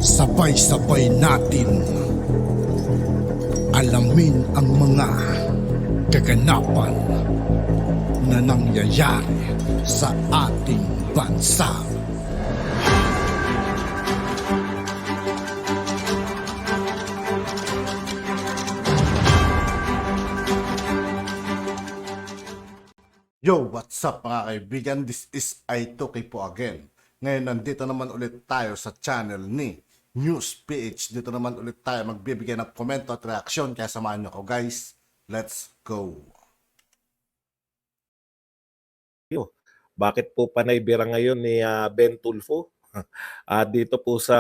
Sabay-sabay natin alamin ang mga kaganapan na nangyayari sa ating bansa. Yo, what's up mga kaibigan? This is I2K po again. Ngayon nandito naman ulit tayo sa channel ni News PH. Dito naman ulit tayo magbibigay ng komento at reaksyon. Kaya samahan nyo ko guys. Let's go! Bakit po panay bira ngayon ni Ben Tulfo? Dito po sa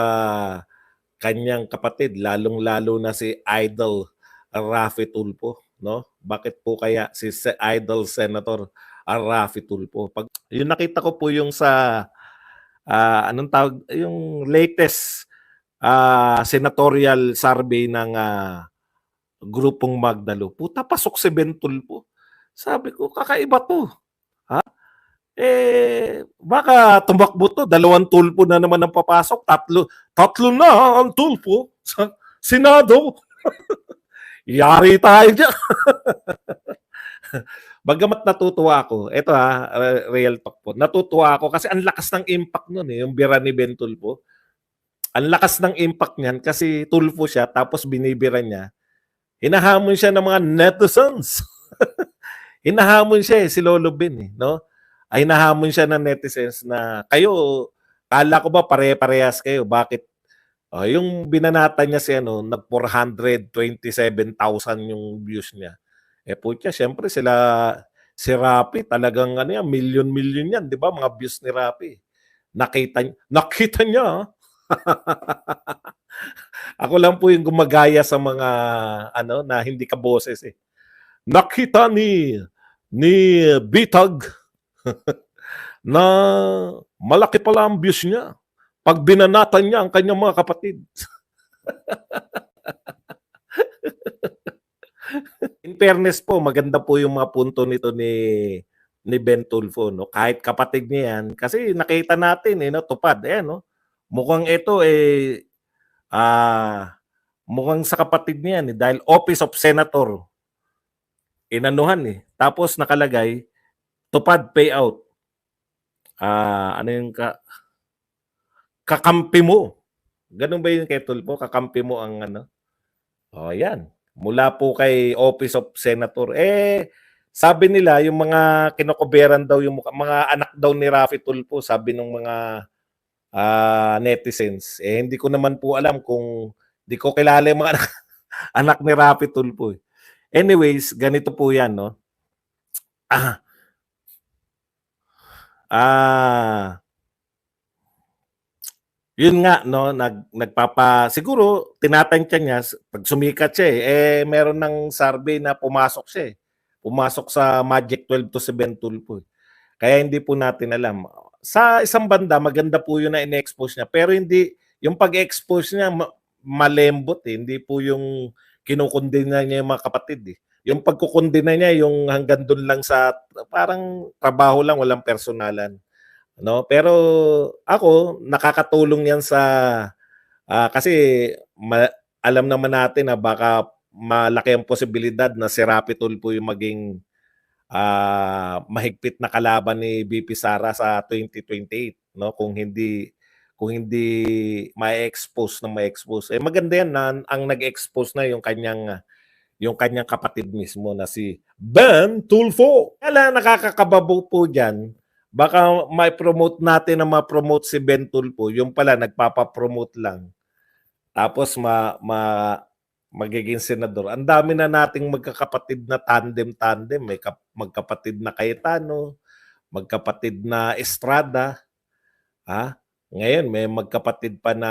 kanyang kapatid, lalong-lalo na si Idol Raffy Tulfo, no? Bakit po kaya si Idol Senator Raffy Tulfo? Pag yung nakita ko po yung sa anong tawag, yung latest senatorial survey ng grupong Magdalo. Puta, pasok si Ben Tulfo. Sabi ko, kakaiba to. Baka tumakbo to, 2 tulpo na naman ang papasok, tatlo na ang tulpo sa Senado. Yari tayo dyan. Bagamat natutuwa ako, ito real talk po, natutuwa ako kasi ang lakas ng impact nun yung bira ni Ben Tulfo. Ang lakas ng impact niyan kasi tulpo siya tapos binibira niya. Hinahamon siya ng mga netizens. Hinahamon siya si Lolo Ben no? Ay nahamon siya ng netizens na kayo, kala ko ba pare-parehas kayo? Bakit? Yung binanata niya si nag 427,000 yung views niya. Putya, syempre si Raffy talagang million-million yan, di ba? Mga views ni Raffy. Nakita niya. Ako lang po yung gumagaya sa mga na hindi ka boses Nakita ni Bitag na malaki pala ang views niya pag binanatan niya ang kanyang mga kapatid. In fairness po, maganda po yung mga punto nito ni Ben Tulfo, no? Kahit kapatid niya yan, kasi nakita natin no, tupad, no? Mukhang ito mukhang sa kapatid niya yan dahil Office of Senator inanuhan tapos nakalagay tupad payout. Ano yung kakampi mo? Ganun ba yung kay Tulfo? Kakampi mo ang yan. Mula po kay Office of Senator. Sabi nila, yung mga kinokoberan daw, yung mga anak daw ni Raffy Tulfo, sabi ng mga netizens. Hindi ko naman po alam kung, di ko kilala yung mga anak ni Raffy Tulfo. Anyways, ganito po yan, no? Yun nga no, siguro tinatantya niya pag sumikat siya meron ng survey na pumasok siya Pumasok sa Magic 12 to si Ben Tulfo. Kaya hindi po natin alam. Sa isang banda maganda po yun na in-expose niya, pero hindi yung pag-expose niya malembot hindi po yung kinukundina niya yung mga kapatid Yung pagkukundina niya yung hanggang doon lang sa parang trabaho lang, walang personalan. No, pero ako nakakatulong 'yan sa kasi alam naman natin na baka malaki ang posibilidad na si Raffy Tulfo yung maging mahigpit na kalaban ni VP Sara sa 2028 no kung hindi ma-expose na ma-expose. Maganda yan na ang nag-expose na yung kanyang kapatid mismo na si Ben Tulfo. Kaya nakakakababo po diyan. Baka may promote natin na ma-promote si Ben Tulfo, yung pala nagpapa-promote lang. Tapos magiging senador. Ang dami na nating magkakapatid na tandem-tandem, may magkapatid na Cayetano, magkapatid na Estrada. Ngayon may magkapatid pa na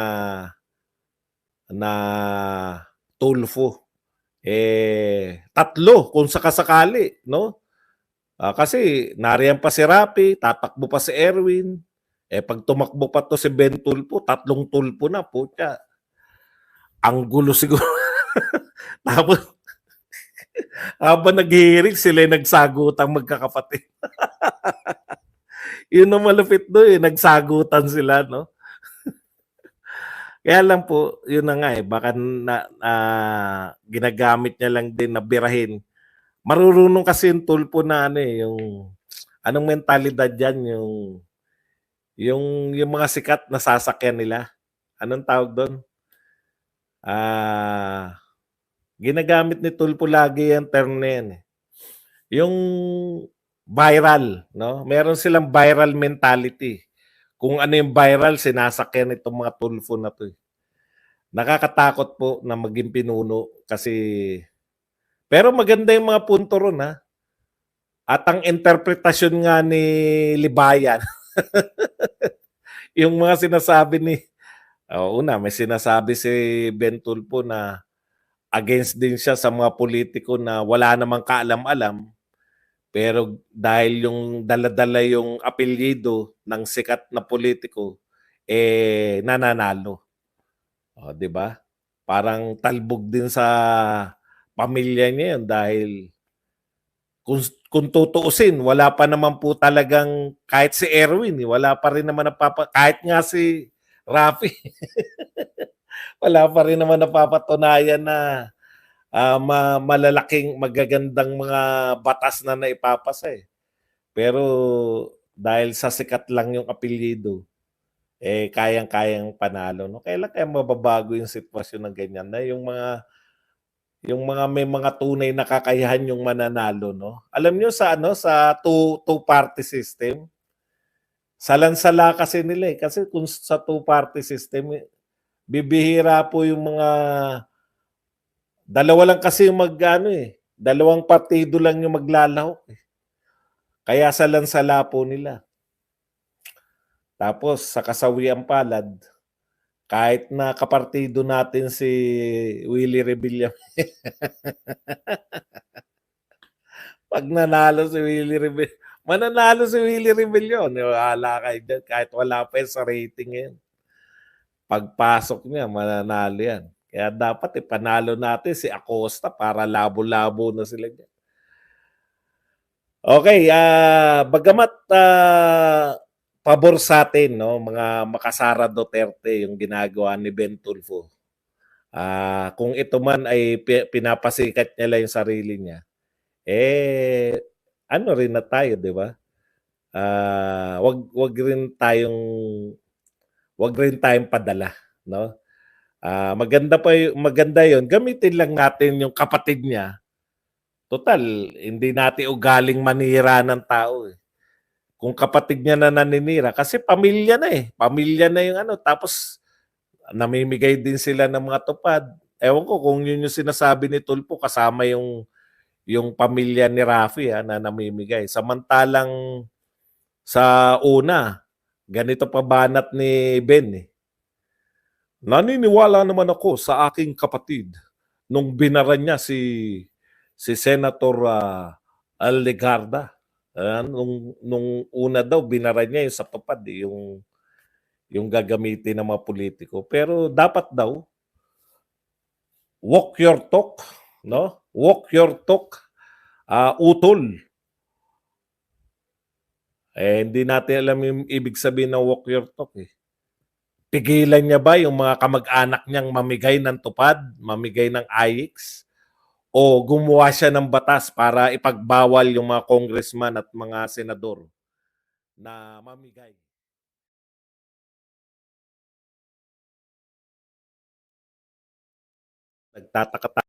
Tulfo. 3 kung sakasakali, no? Kasi nariyan pa si Raffy, tatakbo pa si Erwin. Pag tumakbo pa to si Ben Tulfo, 3 tulpo na, putya. Ang gulo siguro. Tapos, habang nag-hearing, sila nagsagutang magkakapatid. Yun ang malupit doon nagsagutan sila, no? Kaya lang po, yun na nga eh, baka ginagamit niya lang din na birahin. Marurunong kasi yung Tulfo na ano eh, yung anong mentalidad yan, yung mga sikat na sasakyan nila. Anong tawag doon? Ginagamit ni Tulfo lagi yung term na yan eh. Yung viral, no? Meron silang viral mentality. Kung ano yung viral, sinasakyan itong mga Tulfo na to. Nakakatakot po na maging pinuno kasi pero maganda yung mga punto ron ha. At ang interpretasyon nga ni Libayan, yung mga sinasabi ni una, may sinasabi si Ben Tulfo na against din siya sa mga politiko na wala namang kaalam-alam. Pero dahil yung dala-dala yung apelyido ng sikat na politiko, nananalo. O, di ba? Parang talbog din sa pamilya niya yun dahil kung tutuusin, wala pa naman po talagang kahit si Erwin, wala pa rin naman kahit nga si Rafi, wala pa rin naman napapatunayan na malalaking magagandang mga batas na naipapasa eh. Pero dahil sa sikat lang yung apelyido, kayang-kayang panalo. No? Kailan kaya mababago yung sitwasyon ng ganyan na yung mga may mga tunay na kakayahan yung mananalo, no? Alam niyo sa sa two-party system, salan-sala kasi nila eh. Kasi kung sa two-party system, bibihira po yung mga dalawa lang kasi yung dalawang partido lang yung maglalahok eh. Kaya salan-sala po nila. Tapos sa kasawiang palad, kahit na kapartido natin si Willie Rebilla, pag nanalo si Willie Rebilla, mananalo si Willie Rebilla. Wala kayo dyan, kahit wala pa sa rating yan. Pagpasok niya, mananalo yan. Kaya dapat ipanalo natin si Acosta para labo-labo na sila dyan. Okay, bagamat pabor sa atin, no, mga makasara Duterte yung ginagawa ni Ben Tulfo. Kung ito man ay pinapasikat niya lang yung sarili niya, ano rin na tayo, di ba? Wag rin tayong padala, no? Maganda 'yon. Gamitin lang natin yung kapatid niya. Total, hindi natin ugaling manira ng tao eh. Kung kapatid niya na naninira, kasi pamilya na eh. Pamilya na yung tapos namimigay din sila ng mga tupad. Ewan ko kung yun yung sinasabi ni Tulfo, kasama yung pamilya ni Rafi na namimigay. Samantalang sa una, ganito pa banat ni Ben eh. Naniniwala naman ako sa aking kapatid nung binaran niya si Senator Allegarda. Nung una daw binara niya yung sa tupad yung gagamitin ng mga politiko. Pero dapat daw walk your talk, no? Walk your talk, utol. Hindi natin alam yung ibig sabihin ng walk your talk eh. Pigilan niya ba yung mga kamag-anak niyang mamigay ng tupad, mamigay ng IX? O gumawa siya ng batas para ipagbawal yung mga congressman at mga senador na mamigay? Nagtataka.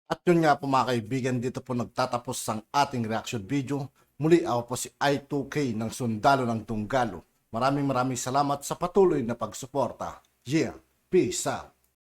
At yun nga po mga kaibigan, dito po nagtatapos ang ating reaction video. Muli ako po si I2K ng Sundalo ng Tunggalo. Maraming salamat sa patuloy na pagsuporta. Yeah, peace out.